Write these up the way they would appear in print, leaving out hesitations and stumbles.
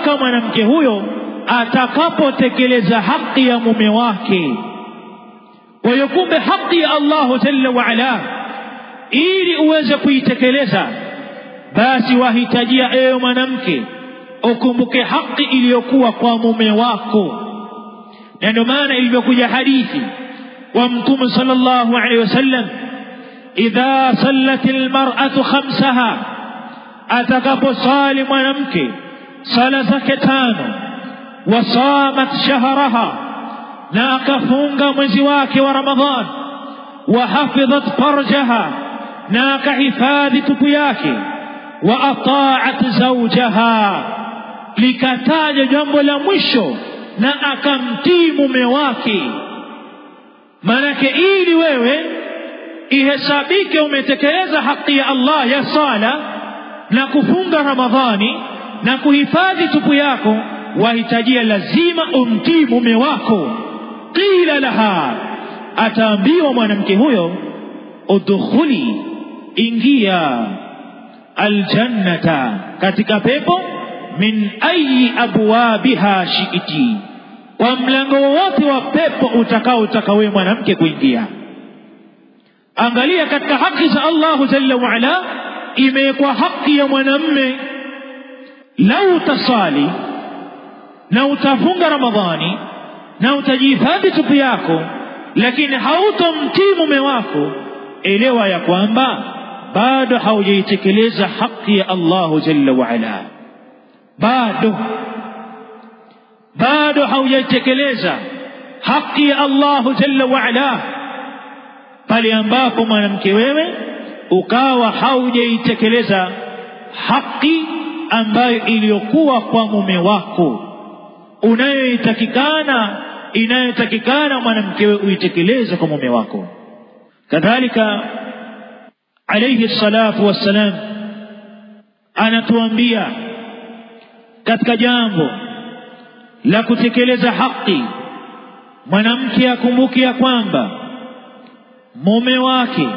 mpaka mwanamke huyo atakapotekeleza haki ya mume wake. Kwa hiyo kumbe haki ya Allah jalla wa ala ili uweze kuitekeleza, basi wahitajia ewe mwanamke ukumbuke haki iliyokuwa kwa mume wako. Na ndio maana ilivyokuja hadithi wa Mtume sallallahu alaihi wasallam, idha sallatil mar'atu khamsaha, atakaposali mwanamke sala zake 5, wasamat shahraha, na akafunga mwezi wake wa Ramadhan, wa hafidhat farjaha, na akahifadhi tupu yake, wa ata'at zawjaha, likataja jambo la mwisho, na akamtii mume wake. Manake ili wewe ihesabike umetekeleza haki ya Allah ya sala na kufunga Ramadhani na kuhifadhi tupu yako, wahitajia lazima umtii mume wako. Qila laha, ataambiwa mwanamke huyo, udkhuli, ingia, aljannata, katika pepo, min ayi abwabiha shi'ti, kwa mlango wote wa pepo utaka wewe mwanamke kuingia. Angalia, katika haki za Allah jalla wa ala imekuwa haki ya mwanamume, lau utasali na utafunga Ramadhani na utajihifadhi tupu yako, lakini hautomtii mume wako, elewa ya kwamba bado haujaitekeleza haki ya Allah jalla wa ala. bado haujaitekeleza haki ya Allah jalla wa ala. Pale ambapo mwanamke wewe ukawa haujaitekeleza haki ambayo iliyokuwa kwa mume wako, inayotakikana mwanamke wewe uitekeleze kwa mume wako. Kadhalika alayhi salatu wassalam anatuambia katika jambo la kutekeleza haki, mwanamke akumbuke ya kwamba mume wake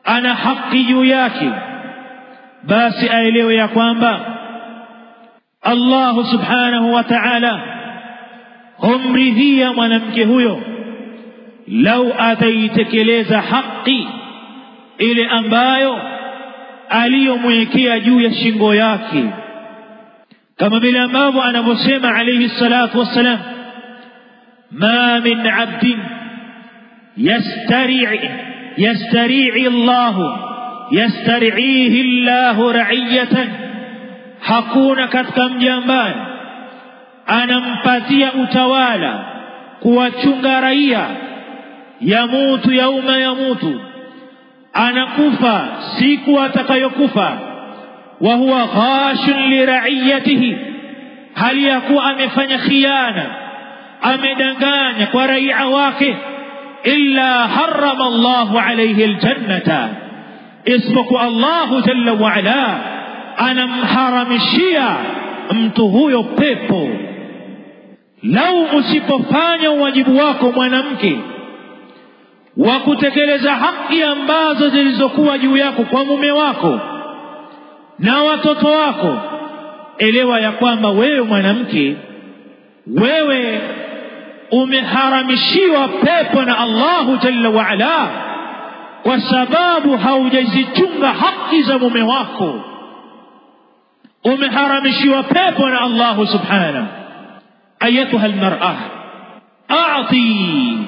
ana haki juu yake, basi aelewe ya kwamba Allah subhanahu wa ta'ala humridhia mwanamke huyo lau ataitekeleza haki ile ambayo aliyomwekea juu ya shingo yake, kama vile ambavyo anavyosema alayhi salatu wassalam, ma min abdin yastari'i Allahu ra'iyatan, hakuna katika mja ambaye anampatia utawala kuwachunga raia, yamutu yauma yamutu, anakufa siku atakayokufa, wa huwa ghashun li ra'iyatihi, hali ya kuwa amefanya khiana, amedanganya kwa raia wake, illa harrama Allahu alayhi aljannata, isipokuwa Allahu jalla wa ala anamharamishia mtu huyo pepo. Lau usipofanya wajibu wako mwanamke wa kutekeleza haki ambazo zilizokuwa juu yako kwa mume wako na watoto wako, elewa ya kwamba wewe mwanamke, wewe umeharamishiwa pepo na Allahu jalla wa ala, kwa sababu haujazichunga haki za mume wako. Umeharamishiwa pepo na Allahu subhanahu. Ayatuha almar'ah, a'ti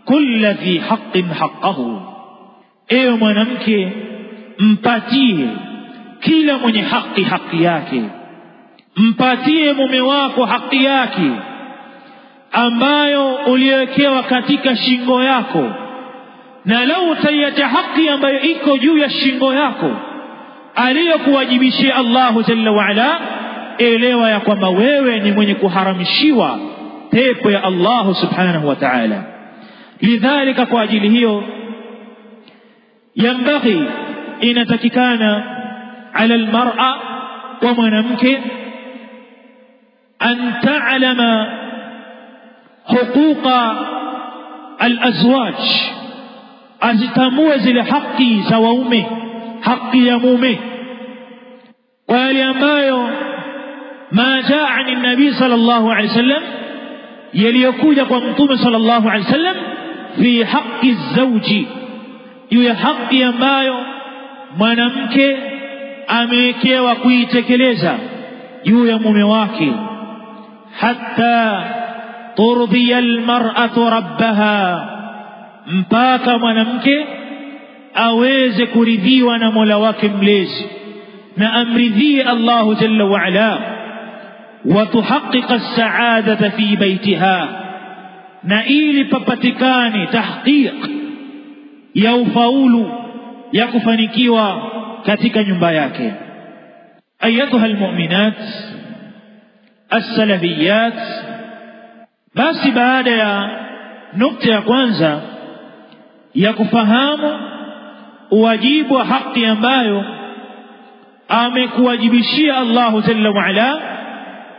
kulla dhi haqqin haqqahu, ewe mwanamke mpatie kila mwenye haki haki yake. Mpatie mume wako haki yake ambayo uliwekewa katika shingo yako, na lau utaiacha haki ambayo iko juu ya shingo yako aliyokuwajibishia Allahu jalla wa ala, elewa ya kwamba wewe ni mwenye kuharamishiwa pepo ya Allah subhanahu wa ta'ala. Lidhalika, kwa ajili hiyo yambaghi, inatakikana ala almar'a, wa mwanamke, an ta'lama huquqa alazwaj, azitambue zile haki za waume, haki ya mume, kwa yale ambayo ma jaa ani nabii sallallahu alayhi wasallam, yaliyokuja kwa mtume sallallahu alayhi wasallam, fi haqqi zawji, juu ya haki ambayo mwanamke amewekewa kuitekeleza juu ya mume wake, hatta turdiya almar'atu rabbaha, mpaka mwanamke aweze kuridhiwa na Mola wake mlezi na amridhie Allahu jalla wa ala, wa tuhaqqiqa as-sa'adata fi baytiha, na ili papatikane tahqiq ya ufaulu ya kufanikiwa katika nyumba yake. Ayatuha almu'minat as-salafiyat, basi baada ya nukta ya kwanza ya kufahamu uwajibu wa haki ambayo amekuwajibishia Allahu jalla wa ala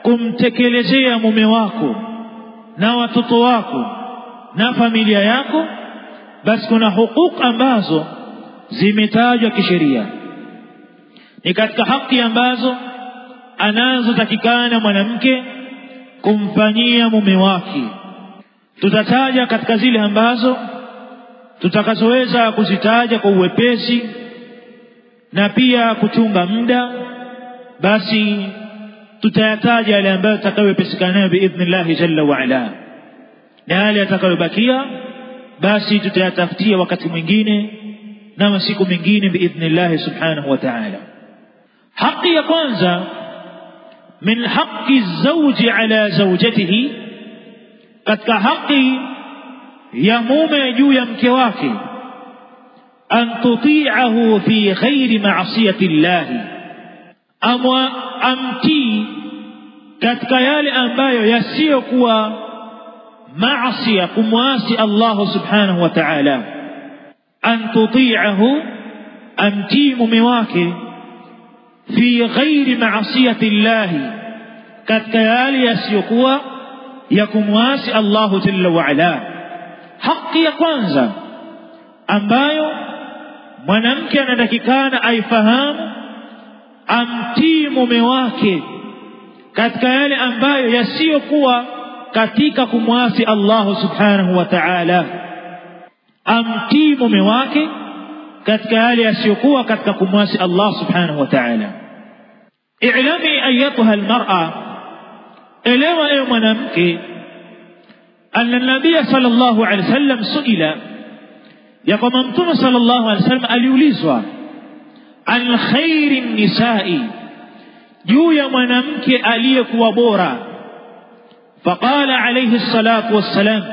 kumtekelezea mume wako na watoto wako na familia yako, basi kuna huquq ambazo zimetajwa kisheria, ni katika haki ambazo anazotakikana mwanamke kumfanyia mume wake. Tutataja katika zile ambazo tutakazoweza kuzitaja kwa uwepesi na pia kuchunga muda, basi tutayataja yale ambayo tutakayopesikana biidhnillah jalla wa ala, na yale yatakayobakia basi tutayatafutia wakati mwingine na masiku mengine biidhnillah subhanahu wa ta'ala. Haki ya kwanza min haqqi zawji ala zawjatihi, katika haki ya mume juu ya mke wake, an tuti'ahu fi ghairi ma'siyati llahi, amtii katika yale ambayo yasiyokuwa maasiya, kumwasi Allah subhanahu wa ta'ala. An tuti'ahu, amtii mume wake, fi ghairi ma'siyati llahi, katika yale yasiyokuwa ya kumwasi Allah jalla wa ala. Haki ya kwanza ambayo mwanamke anatakikana aifahamu, amtii mume wake katika yale ambayo yasiyokuwa katika kumwasi Allah subhanahu wa ta'ala. Amtii mume wake katika yale yasiyokuwa katika kumwasi Allah subhanahu wa ta'ala. I'lami ayatuha almar'a, elewa ewe mwanamke, anna nabiy sallallahu alayhi wasallam suila, ya kwamba mtume sallallahu alayhi wasallam aliulizwa an khairi nisai, juu ya mwanamke aliyekuwa bora. Faqala alayhi salatu wassalam,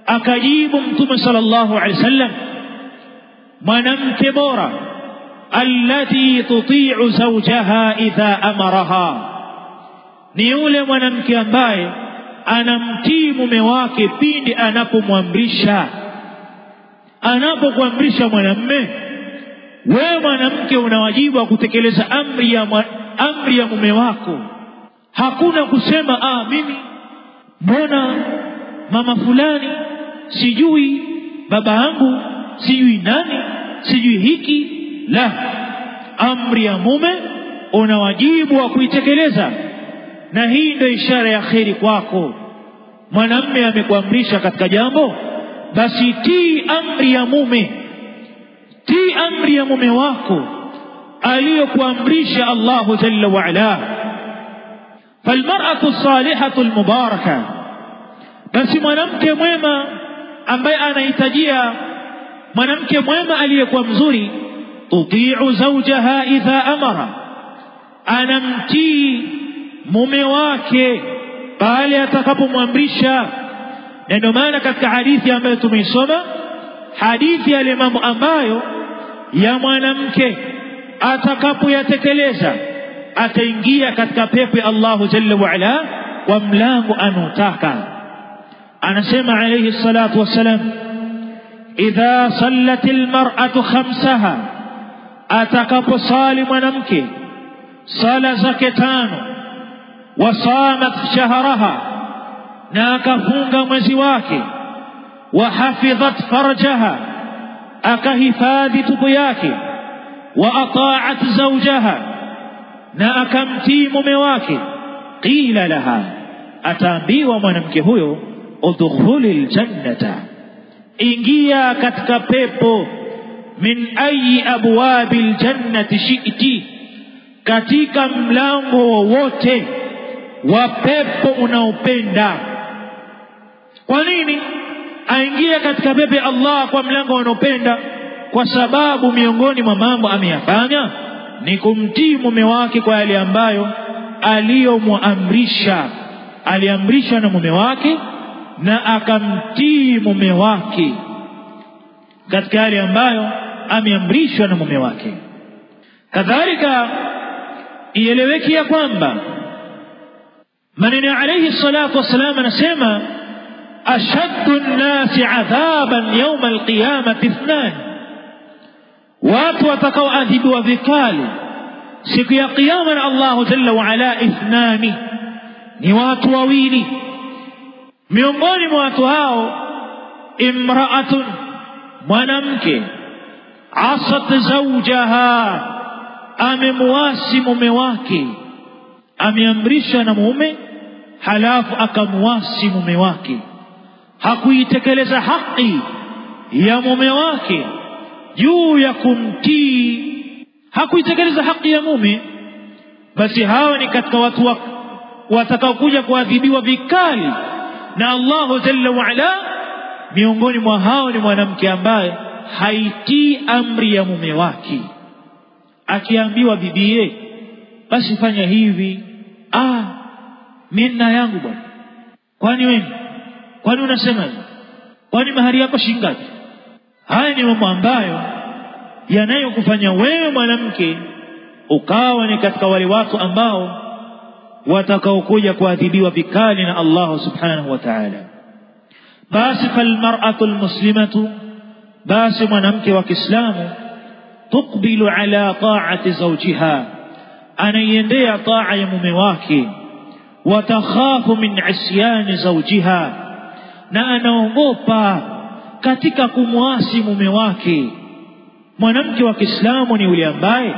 akajibu mtume sallallahu alayhi wasallam, mwanamke bora allati tuti'u zawjaha idha amaraha, ni yule mwanamke ambaye anamtii mume wake pindi anapomwamrisha. Anapokuamrisha mwanamume, wewe mwanamke una wajibu wa kutekeleza amri ya mume wako. Hakuna kusema mimi mbona mama fulani, sijui baba yangu, sijui nani, sijui hiki. La, amri ya mume una wajibu wa kuitekeleza, na hii ndio ishara ya kheri kwako. Mwanamume amekuamrisha katika jambo, basi tii amri ya mume, tii amri ya mume wako aliyokuamrisha Allahu jalla wa ala. Falmar'atu salihatu almubaraka, basi mwanamke mwema ambaye anahitajia mwanamke mwema aliyekuwa mzuri, tuti'u zawjaha idha amara, anamtii mume wake pale atakapomwamrisha. Na ndio maana katika hadithi ambayo tumeisoma, hadithi ya mambo ambayo ya mwanamke atakapoyatekeleza ataingia katika pepo ya Allahu jalla wa ala kwa mlango anaotaka. Anasema alayhi salatu wassalam, idha sallatil mar'atu khamsaha, atakaposali mwanamke sala zake 5, wasamat shahraha, na akafunga mwezi wake, wa hafidhat farjaha, akahifadhi tupu yake, wa ata'at zawjaha, na akamtii mume wake, qila laha, ataambiwa mwanamke huyo, udkhulil jannata, ingia katika pepo, min ayi abwabil jannati shi'ti, katika mlango wowote wa pepo unaopenda. Kwa nini aingie katika pepo ya Allah kwa mlango unaopenda? Kwa sababu miongoni mwa mambo ameyafanya ni kumtii mume wake kwa yale ambayo aliyomuamrisha. Aliamrishwa na mume wake na akamtii mume wake katika yale ambayo ameamrishwa na mume wake. Kadhalika ieleweke ya kwamba maneno alayhi salatu wassalam anasema, ashaddu an-nasi adhaban yawm al-qiyamati ithnan, watu watakaoadhibiwa vikali siku ya kiyama na Allah jalla wa ala, ithnani, ni watu wawili. Miongoni mwa watu hao, imra'atun, mwanamke, asat zawjaha, amemuasi mume wake, ameamrishwa na mume halafu akamuasi mume wake, hakuitekeleza haki ya mume wake juu ya kumtii, hakuitekeleza haki ya mume. Basi hao ni katika watu watakaokuja kuadhibiwa vikali na Allahu jalla wa ala. Miongoni mwa hao ni mwanamke ambaye haitii amri ya mume wake. Akiambiwa bibie, basi fanya hivi, mimi yangu bwana, kwani wewe, kwani unasema hivi, kwani mahari yako shingapi? Haya ni mambo ambayo yanayokufanya wewe mwanamke ukawa ni katika wale watu ambao watakaokuja kuadhibiwa vikali na Allah subhanahu wa ta'ala. Basi falmar'atu almuslimatu, basi mwanamke wa Kiislamu, tuqbilu ala ta'ati zawjiha, anaiendea taa ya mume wake, watakhafu min isyani zawjiha, na anaogopa katika kumwasi mume wake. Mwanamke wa Kiislamu ni yule ambaye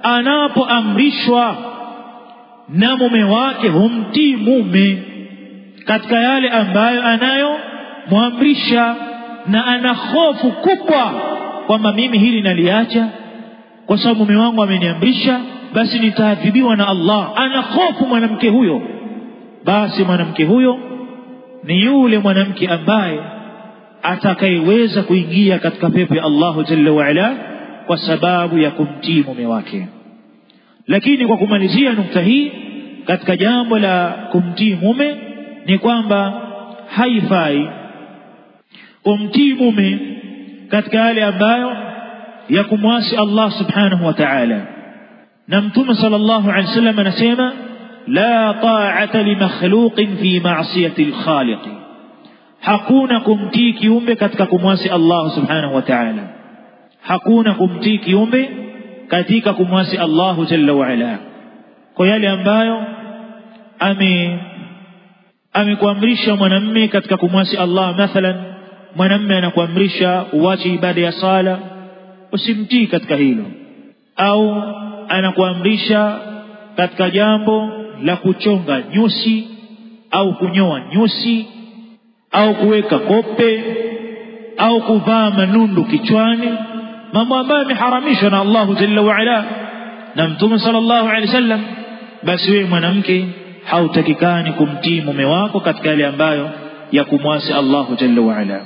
anapoamrishwa na mume wake humtii mume katika yale ambayo anayomwamrisha, na ana hofu kubwa kwamba mimi hili naliacha kwa sababu mume wangu ameniamrisha, basi nitaadhibiwa na Allah. Ana hofu mwanamke huyo. Basi mwanamke huyo ni yule mwanamke ambaye atakayeweza kuingia katika pepo ya Allahu jalla wa ala kwa sababu ya kumtii mume wake. Lakini kwa kumalizia nukta hii katika jambo la kumtii mume ni kwamba haifai kumtii mume katika yale ambayo ya kumwasi Allah subhanahu wa ta'ala. Na Mtume sallallahu alaihi wasallam anasema, la ta'ata li makhluqin fi ma'siyati al-khaliq, hakuna kumtii kiumbe katika kumwasi Allah subhanahu wa ta'ala. Hakuna kumtii kiumbe katika kumwasi Allah jalla wa ala kwa yale ambayo amekuamrisha mwanamume katika kumwasi Allah. Mathalan, mwanamume anakuamrisha uache ibada ya sala, usimtii katika hilo. Au anakuamrisha katika jambo la kuchonga nyusi au kunyoa nyusi au kuweka kope au kuvaa manundu kichwani, mambo ambayo yameharamishwa na Allah jalla wa ala na Mtume sallallahu alaihi wasallam. Basi wewe mwanamke hautakikani kumtii mume wako katika yale ambayo ya kumwasi Allah jalla wa ala.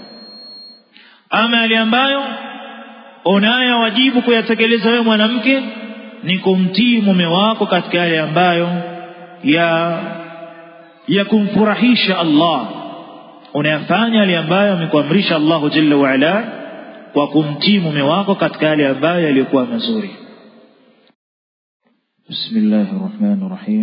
Ama yale ambayo unayo wajibu kuyatekeleza wewe mwanamke ni kumtii mume wako katika yale ambayo ya kumfurahisha Allah. Unayafanya yale ambayo amekuamrisha Allah jalla wa ala kwa kumtii mume wako katika yale ambayo yalikuwa mazuri. Bismillahir Rahmanir Rahim.